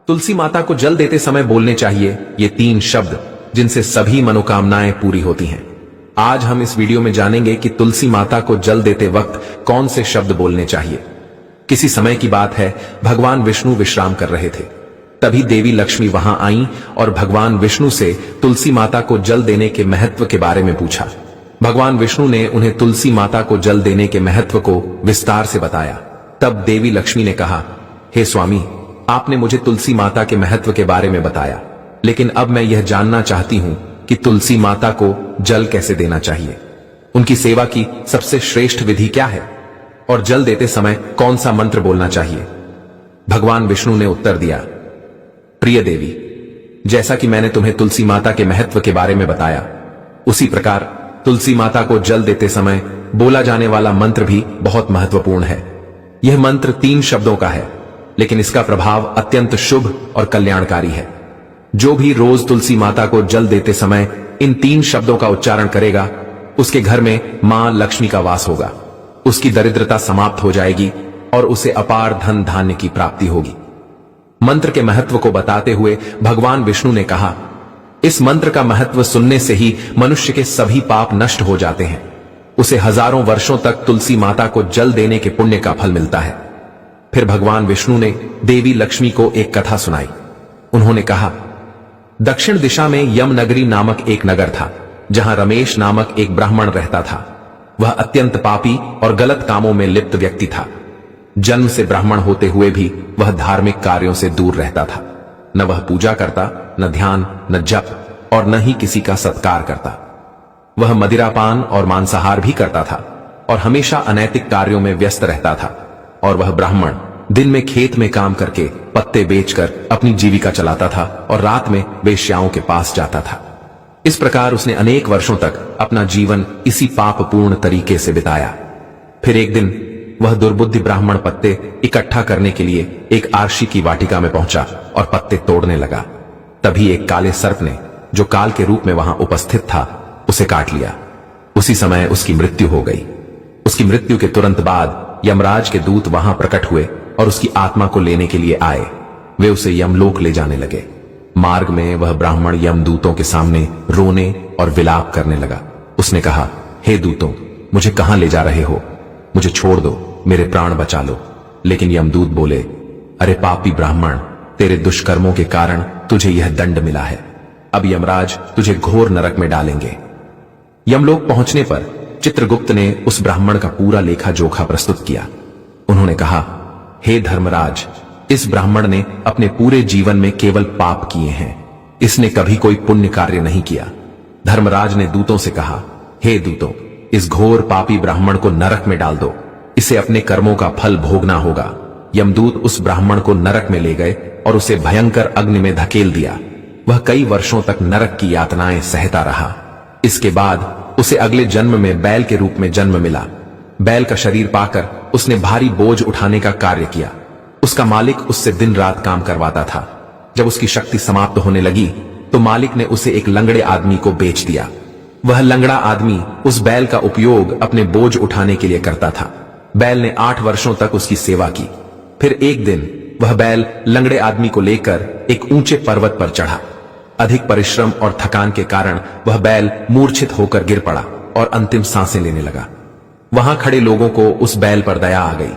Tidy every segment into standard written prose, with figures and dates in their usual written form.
तुलसी माता को जल देते समय बोलने चाहिए ये 3 शब्द जिनसे सभी मनोकामनाएं पूरी होती हैं। आज हम इस वीडियो में जानेंगे कि तुलसी माता को जल देते वक्त कौन से शब्द बोलने चाहिए। किसी समय की बात है, भगवान विष्णु विश्राम कर रहे थे। तभी देवी लक्ष्मी वहां आईं और भगवान विष्णु से तुलसी माता को जल देने के महत्व के बारे में पूछा। भगवान विष्णु ने उन्हें तुलसी माता को जल देने के महत्व को विस्तार से बताया। तब देवी लक्ष्मी ने कहा, हे स्वामी, आपने मुझे तुलसी माता के महत्व के बारे में बताया, लेकिन अब मैं यह जानना चाहती हूं कि तुलसी माता को जल कैसे देना चाहिए। उनकी सेवा की सबसे श्रेष्ठ विधि क्या है और जल देते समय कौन सा मंत्र बोलना चाहिए। भगवान विष्णु ने उत्तर दिया, प्रिय देवी, जैसा कि मैंने तुम्हें तुलसी माता के महत्व के बारे में बताया, उसी प्रकार तुलसी माता को जल देते समय बोला जाने वाला मंत्र भी बहुत महत्वपूर्ण है। यह मंत्र 3 शब्दों का है, लेकिन इसका प्रभाव अत्यंत शुभ और कल्याणकारी है। जो भी रोज तुलसी माता को जल देते समय इन 3 शब्दों का उच्चारण करेगा, उसके घर में मां लक्ष्मी का वास होगा, उसकी दरिद्रता समाप्त हो जाएगी और उसे अपार धन धान्य की प्राप्ति होगी। मंत्र के महत्व को बताते हुए भगवान विष्णु ने कहा, इस मंत्र का महत्व सुनने से ही मनुष्य के सभी पाप नष्ट हो जाते हैं। उसे हजारों वर्षों तक तुलसी माता को जल देने के पुण्य का फल मिलता है। फिर भगवान विष्णु ने देवी लक्ष्मी को एक कथा सुनाई। उन्होंने कहा, दक्षिण दिशा में यमनगरी नामक एक नगर था, जहां रमेश नामक एक ब्राह्मण रहता था। वह अत्यंत पापी और गलत कामों में लिप्त व्यक्ति था। जन्म से ब्राह्मण होते हुए भी वह धार्मिक कार्यों से दूर रहता था। न वह पूजा करता, न ध्यान, न जप और न ही किसी का सत्कार करता। वह मदिरापान और मांसाहार भी करता था और हमेशा अनैतिक कार्यों में व्यस्त रहता था। और वह ब्राह्मण दिन में खेत में काम करके पत्ते बेचकर अपनी जीविका चलाता था और रात में वेश्याओं के पास जाता था। इस प्रकार उसने अनेक वर्षों तक अपना जीवन इसी पापपूर्ण तरीके से बिताया। फिर एक दिन वह दुर्बुद्धि ब्राह्मण पत्ते इकट्ठा करने के लिए एक आरशी की वाटिका में पहुंचा और पत्ते तोड़ने लगा। तभी एक काले सर्प ने, जो काल के रूप में वहां उपस्थित था, उसे काट लिया। उसी समय उसकी मृत्यु हो गई। उसकी मृत्यु के तुरंत बाद यमराज के दूत वहां प्रकट हुए और उसकी आत्मा को लेने के लिए आए। वे उसे यमलोक ले जाने लगे। मार्ग में वह ब्राह्मण यमदूतों के सामने रोने और विलाप करने लगा। उसने कहा, हे दूतों, मुझे कहां ले जा रहे हो? मुझे छोड़ दो, मेरे प्राण बचा लो। लेकिन यमदूत बोले, अरे पापी ब्राह्मण, तेरे दुष्कर्मों के कारण तुझे यह दंड मिला है। अब यमराज तुझे घोर नरक में डालेंगे। यमलोक पहुंचने पर चित्रगुप्त ने उस ब्राह्मण का पूरा लेखा जोखा प्रस्तुत किया। उन्होंने कहा, हे धर्मराज, इस ब्राह्मण ने अपने पूरे जीवन में केवल पाप किए हैं। इसने कभी कोई पुण्य कार्य नहीं किया। धर्मराज ने दूतों से कहा, हे दूतों, इस घोर पापी ब्राह्मण को नरक में डाल दो। इसे अपने कर्मों का फल भोगना होगा। यमदूत उस ब्राह्मण को नरक में ले गए और उसे भयंकर अग्नि में धकेल दिया। वह कई वर्षों तक नरक की यातनाएं सहता रहा। इसके बाद उसे अगले जन्म में बैल के रूप में जन्म मिला। बैल का शरीर पाकर उसने भारी बोझ उठाने का कार्य किया। उसका मालिक उससे दिन रात काम करवाता था। जब उसकी शक्ति समाप्त होने लगी तो मालिक ने उसे एक लंगड़े आदमी को बेच दिया। वह लंगड़ा आदमी उस बैल का उपयोग अपने बोझ उठाने के लिए करता था। बैल ने 8 वर्षों तक उसकी सेवा की। फिर एक दिन वह बैल लंगड़े आदमी को लेकर एक ऊंचे पर्वत पर चढ़ा। अधिक परिश्रम और थकान के कारण वह बैल मूर्छित होकर गिर पड़ा और अंतिम सांसें लेने लगा। वहां खड़े लोगों को उस बैल पर दया आ गई।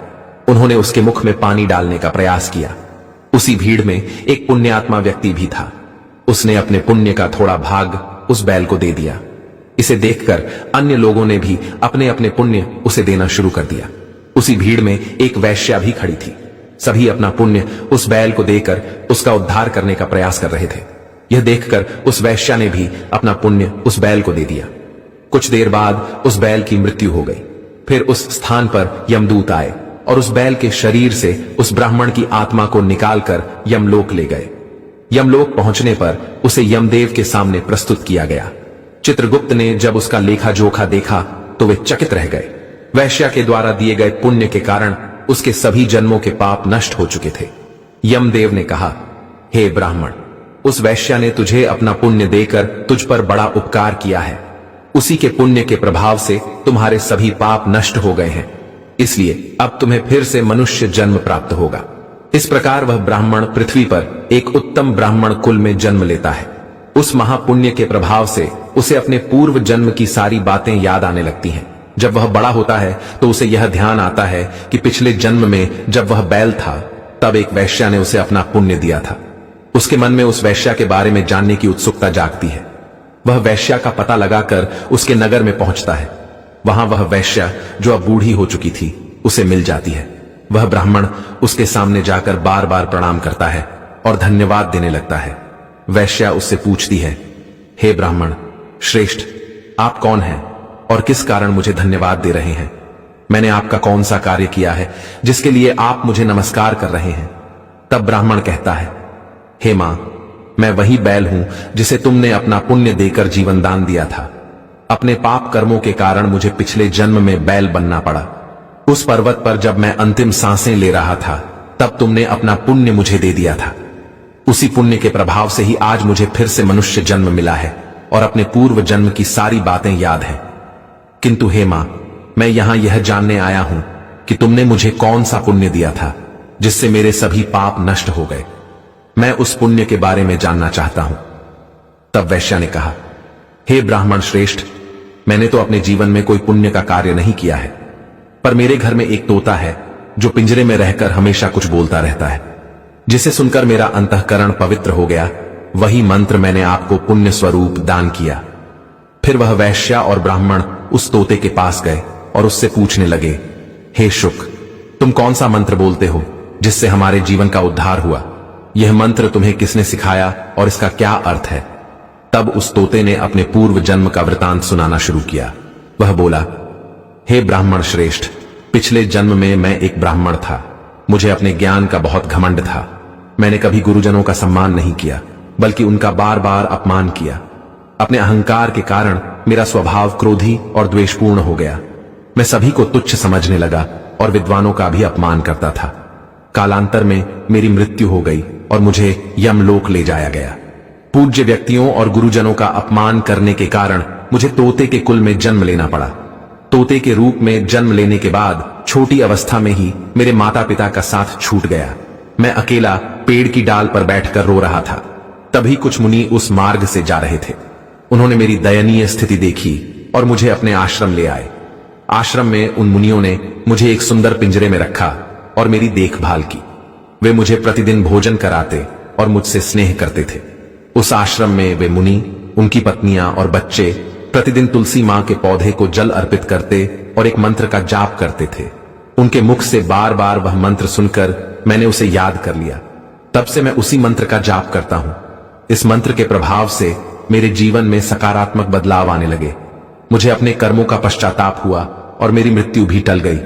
उन्होंने उसके मुख में पानी डालने का प्रयास किया। उसी भीड़ में एक पुण्यात्मा व्यक्ति भी था। उसने अपने पुण्य का थोड़ा भाग उस बैल को दे दिया। इसे देखकर अन्य लोगों ने भी अपने अपने पुण्य उसे देना शुरू कर दिया। उसी भीड़ में एक वैश्या भी खड़ी थी। सभी अपना पुण्य उस बैल को देकर उसका उद्धार करने का प्रयास कर रहे थे। यह देखकर उस वैश्या ने भी अपना पुण्य उस बैल को दे दिया। कुछ देर बाद उस बैल की मृत्यु हो गई। फिर उस स्थान पर यमदूत आए और उस बैल के शरीर से उस ब्राह्मण की आत्मा को निकालकर यमलोक ले गए। यमलोक पहुंचने पर उसे यमदेव के सामने प्रस्तुत किया गया। चित्रगुप्त ने जब उसका लेखा जोखा देखा तो वे चकित रह गए। वैश्या के द्वारा दिए गए पुण्य के कारण उसके सभी जन्मों के पाप नष्ट हो चुके थे। यमदेव ने कहा, हे ब्राह्मण, उस वैश्या ने तुझे अपना पुण्य देकर तुझ पर बड़ा उपकार किया है। उसी के पुण्य के प्रभाव से तुम्हारे सभी पाप नष्ट हो गए हैं। इसलिए अब तुम्हें फिर से मनुष्य जन्म प्राप्त होगा। इस प्रकार वह ब्राह्मण पृथ्वी पर एक उत्तम ब्राह्मण कुल में जन्म लेता है। उस महापुण्य के प्रभाव से उसे अपने पूर्व जन्म की सारी बातें याद आने लगती हैं। जब वह बड़ा होता है तो उसे यह ध्यान आता है कि पिछले जन्म में जब वह बैल था तब एक वैश्या ने उसे अपना पुण्य दिया था। उसके मन में उस वैश्या के बारे में जानने की उत्सुकता जागती है। वह वैश्या का पता लगाकर उसके नगर में पहुंचता है। वहां वह वैश्या जो अब बूढ़ी हो चुकी थी उसे मिल जाती है। वह ब्राह्मण उसके सामने जाकर बार बार प्रणाम करता है और धन्यवाद देने लगता है। वैश्या उससे पूछती है, हे ब्राह्मण श्रेष्ठ, आप कौन हैं और किस कारण मुझे धन्यवाद दे रहे हैं? मैंने आपका कौन सा कार्य किया है जिसके लिए आप मुझे नमस्कार कर रहे हैं? तब ब्राह्मण कहता है, हे मां, मैं वही बैल हूं जिसे तुमने अपना पुण्य देकर जीवन दान दिया था। अपने पाप कर्मों के कारण मुझे पिछले जन्म में बैल बनना पड़ा। उस पर्वत पर जब मैं अंतिम सांसें ले रहा था तब तुमने अपना पुण्य मुझे दे दिया था। उसी पुण्य के प्रभाव से ही आज मुझे फिर से मनुष्य जन्म मिला है और अपने पूर्व जन्म की सारी बातें याद हैं। किंतु हे मां, मैं यहां यह जानने आया हूं कि तुमने मुझे कौन सा पुण्य दिया था जिससे मेरे सभी पाप नष्ट हो गए। मैं उस पुण्य के बारे में जानना चाहता हूं। तब वैश्या ने कहा, हे ब्राह्मण श्रेष्ठ, मैंने तो अपने जीवन में कोई पुण्य का कार्य नहीं किया है, पर मेरे घर में एक तोता है जो पिंजरे में रहकर हमेशा कुछ बोलता रहता है, जिसे सुनकर मेरा अंतःकरण पवित्र हो गया। वही मंत्र मैंने आपको पुण्य स्वरूप दान किया। फिर वह वैश्या और ब्राह्मण उस तोते के पास गए और उससे पूछने लगे, हे शुक, तुम कौन सा मंत्र बोलते हो जिससे हमारे जीवन का उद्धार हुआ? यह मंत्र तुम्हें किसने सिखाया और इसका क्या अर्थ है? तब उस तोते ने अपने पूर्व जन्म का वृतांत सुनाना शुरू किया। वह बोला, हे ब्राह्मण श्रेष्ठ, पिछले जन्म में मैं एक ब्राह्मण था। मुझे अपने ज्ञान का बहुत घमंड था। मैंने कभी गुरुजनों का सम्मान नहीं किया, बल्कि उनका बार बार अपमान किया। अपने अहंकार के कारण मेरा स्वभाव क्रोधी और द्वेषपूर्ण हो गया। मैं सभी को तुच्छ समझने लगा और विद्वानों का भी अपमान करता था। कालांतर में मेरी मृत्यु हो गई और मुझे यमलोक ले जाया गया। पूज्य व्यक्तियों और गुरुजनों का अपमान करने के कारण मुझे तोते के कुल में जन्म लेना पड़ा। तोते के रूप में जन्म लेने के बाद छोटी अवस्था में ही मेरे माता पिता का साथ छूट गया। मैं अकेला पेड़ की डाल पर बैठकर रो रहा था। तभी कुछ मुनि उस मार्ग से जा रहे थे। उन्होंने मेरी दयनीय स्थिति देखी और मुझे अपने आश्रम ले आए। आश्रम में उन मुनियों ने मुझे एक सुंदर पिंजरे में रखा और मेरी देखभाल की। वे मुझे प्रतिदिन भोजन कराते और मुझसे स्नेह करते थे। उस आश्रम में वे मुनि, उनकी पत्नियां और बच्चे प्रतिदिन तुलसी मां के पौधे को जल अर्पित करते और एक मंत्र का जाप करते थे। उनके मुख से बार बार वह मंत्र सुनकर मैंने उसे याद कर लिया। तब से मैं उसी मंत्र का जाप करता हूं। इस मंत्र के प्रभाव से मेरे जीवन में सकारात्मक बदलाव आने लगे। मुझे अपने कर्मों का पश्चाताप हुआ और मेरी मृत्यु भी टल गई।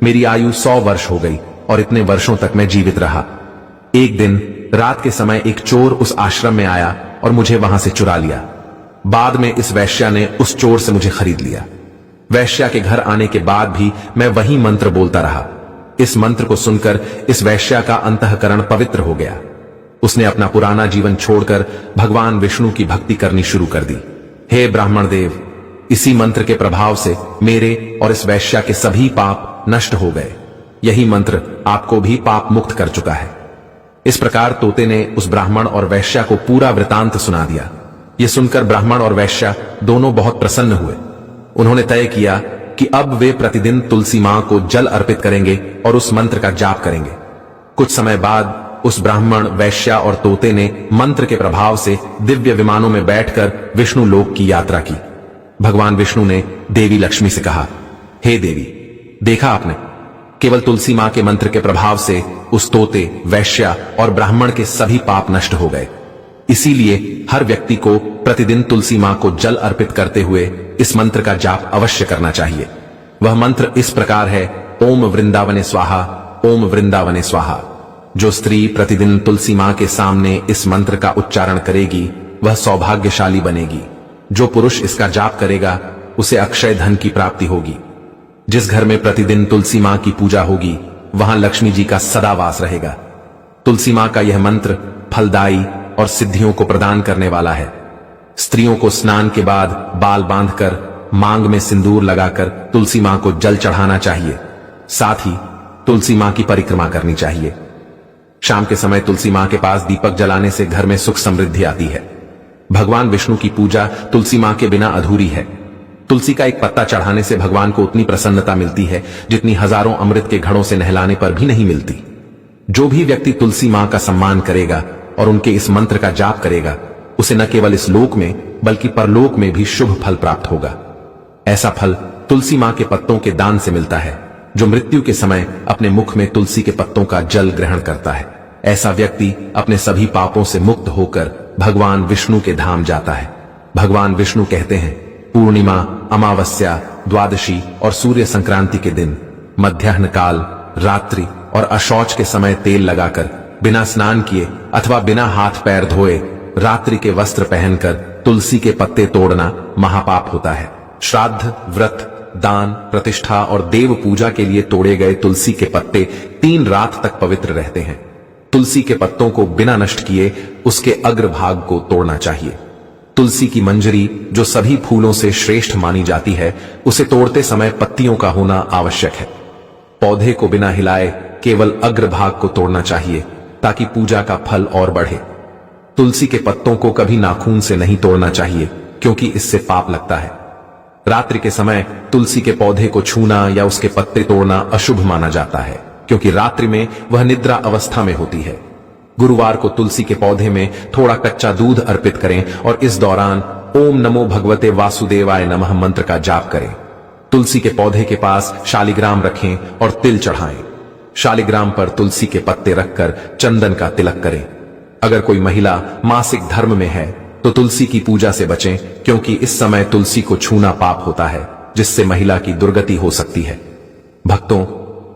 मेरी आयु 100 वर्ष हो गई और इतने वर्षों तक मैं जीवित रहा। एक दिन रात के समय एक चोर उस आश्रम में आया और मुझे वहां से चुरा लिया। बाद में इस वैश्या ने उस चोर से मुझे खरीद लिया। वैश्या के घर आने के बाद भी मैं वही मंत्र बोलता रहा। इस मंत्र को सुनकर इस वैश्या का अंतःकरण पवित्र हो गया। उसने अपना पुराना जीवन छोड़कर भगवान विष्णु की भक्ति करनी शुरू कर दी। हे ब्राह्मण देव, इसी मंत्र के प्रभाव से मेरे और इस वैश्या के सभी पाप नष्ट हो गए। यही मंत्र आपको भी पाप मुक्त कर चुका है। इस प्रकार तोते ने उस ब्राह्मण और वैश्या को पूरा वृतांत सुना दिया। यह सुनकर ब्राह्मण और वैश्या दोनों बहुत प्रसन्न हुए। उन्होंने तय किया कि अब वे प्रतिदिन तुलसी मां को जल अर्पित करेंगे और उस मंत्र का जाप करेंगे। कुछ समय बाद उस ब्राह्मण, वैश्या और तोते ने मंत्र के प्रभाव से दिव्य विमानों में बैठकर विष्णु लोक की यात्रा की। भगवान विष्णु ने देवी लक्ष्मी से कहा, हे देवी, देखा आपने, केवल तुलसी मां के मंत्र के प्रभाव से उस तोते, वैश्या और ब्राह्मण के सभी पाप नष्ट हो गए। इसीलिए हर व्यक्ति को प्रतिदिन तुलसी मां को जल अर्पित करते हुए इस मंत्र का जाप अवश्य करना चाहिए। वह मंत्र इस प्रकार है, ओम वृंदावने स्वाहा, ओम वृंदावने स्वाहा। जो स्त्री प्रतिदिन तुलसी मां के सामने इस मंत्र का उच्चारण करेगी वह सौभाग्यशाली बनेगी। जो पुरुष इसका जाप करेगा उसे अक्षय धन की प्राप्ति होगी। जिस घर में प्रतिदिन तुलसी मां की पूजा होगी वहां लक्ष्मी जी का सदा वास रहेगा। तुलसी मां का यह मंत्र फलदायी और सिद्धियों को प्रदान करने वाला है। स्त्रियों को स्नान के बाद बाल बांधकर मांग में सिंदूर लगाकर तुलसी मां को जल चढ़ाना चाहिए। साथ ही तुलसी मां की परिक्रमा करनी चाहिए। शाम के समय तुलसी मां के पास दीपक जलाने से घर में सुख समृद्धि आती है। भगवान विष्णु की पूजा तुलसी मां के बिना अधूरी है। तुलसी का एक पत्ता चढ़ाने से भगवान को उतनी प्रसन्नता मिलती है जितनी हजारों अमृत के घड़ों से नहलाने पर भी नहीं मिलती। जो भी व्यक्ति तुलसी मां का सम्मान करेगा और उनके इस मंत्र का जाप करेगा, उसे न केवल इस लोक में बल्कि परलोक में भी शुभ फल प्राप्त होगा। ऐसा फल तुलसी मां के पत्तों के दान से मिलता है। जो मृत्यु के समय अपने मुख में तुलसी के पत्तों का जल ग्रहण करता है, ऐसा व्यक्ति अपने सभी पापों से मुक्त होकर भगवान विष्णु के धाम जाता है। भगवान विष्णु कहते हैं, पूर्णिमा, अमावस्या, द्वादशी और सूर्य संक्रांति के दिन मध्याह्न काल, रात्रि और अशौच के समय तेल लगाकर बिना स्नान किए अथवा बिना हाथ पैर धोए रात्रि के वस्त्र पहनकर तुलसी के पत्ते तोड़ना महापाप होता है। श्राद्ध, व्रत, दान, प्रतिष्ठा और देव पूजा के लिए तोड़े गए तुलसी के पत्ते 3 रात तक पवित्र रहते हैं। तुलसी के पत्तों को बिना नष्ट किए उसके अग्रभाग को तोड़ना चाहिए। तुलसी की मंजरी, जो सभी फूलों से श्रेष्ठ मानी जाती है, उसे तोड़ते समय पत्तियों का होना आवश्यक है। पौधे को बिना हिलाए केवल अग्रभाग को तोड़ना चाहिए ताकि पूजा का फल और बढ़े। तुलसी के पत्तों को कभी नाखून से नहीं तोड़ना चाहिए क्योंकि इससे पाप लगता है। रात्रि के समय तुलसी के पौधे को छूना या उसके पत्ते तोड़ना अशुभ माना जाता है क्योंकि रात्रि में वह निद्रा अवस्था में होती है। गुरुवार को तुलसी के पौधे में थोड़ा कच्चा दूध अर्पित करें और इस दौरान ओम नमो भगवते वासुदेवाय नमः मंत्र का जाप करें। तुलसी के पौधे के पास शालिग्राम रखें और तिल चढ़ाएं। शालिग्राम पर तुलसी के पत्ते रखकर चंदन का तिलक करें। अगर कोई महिला मासिक धर्म में है तो तुलसी की पूजा से बचें क्योंकि इस समय तुलसी को छूना पाप होता है, जिससे महिला की दुर्गति हो सकती है। भक्तों,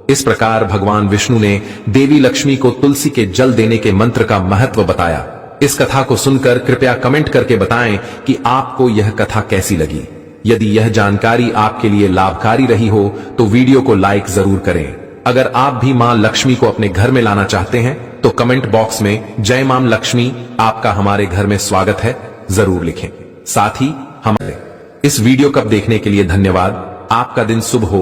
इस प्रकार भगवान विष्णु ने देवी लक्ष्मी को तुलसी के जल देने के मंत्र का महत्व बताया। इस कथा को सुनकर कृपया कमेंट करके बताएं कि आपको यह कथा कैसी लगी। यदि यह जानकारी आपके लिए लाभकारी रही हो तो वीडियो को लाइक जरूर करें। अगर आप भी मां लक्ष्मी को अपने घर में लाना चाहते हैं तो कमेंट बॉक्स में जय मां लक्ष्मी, आपका हमारे घर में स्वागत है जरूर लिखें। साथ ही हमारे इस वीडियो को देखने के लिए धन्यवाद। आपका दिन शुभ हो।